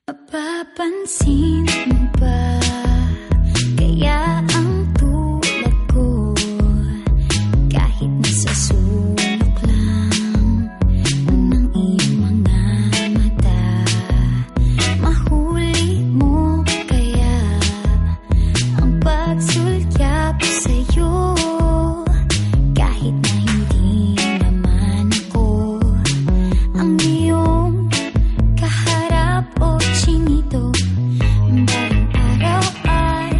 Mapapansin mo ba kaya ang tulad ko, kahit nasa sulok lang ng iyong mga mata, mahuli mo kaya ang pagsulyap sa'yo, kahit na hindi naman ako ang iyong kaharap o chinito. Balang araw ay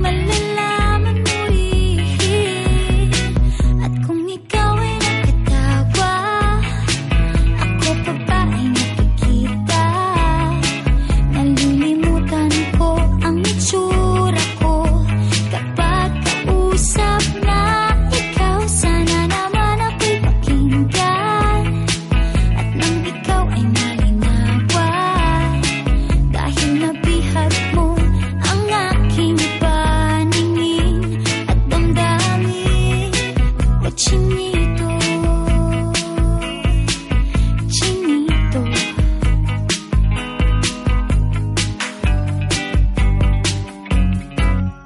malalaman mo rin, at kung ikaw ay nakatawa, ako pa ba ay nakikita? Nalilimutan ko ang itsura ko kapag kausap na ikaw. Sana naman ako'y pakinggan, at nang ikaw ay malinawan, dahil nabihag mo ang aking paningin at damdamin. O chinito, chinito,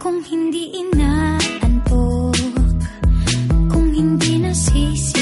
kung hindi inaantok, kung hindi nasisi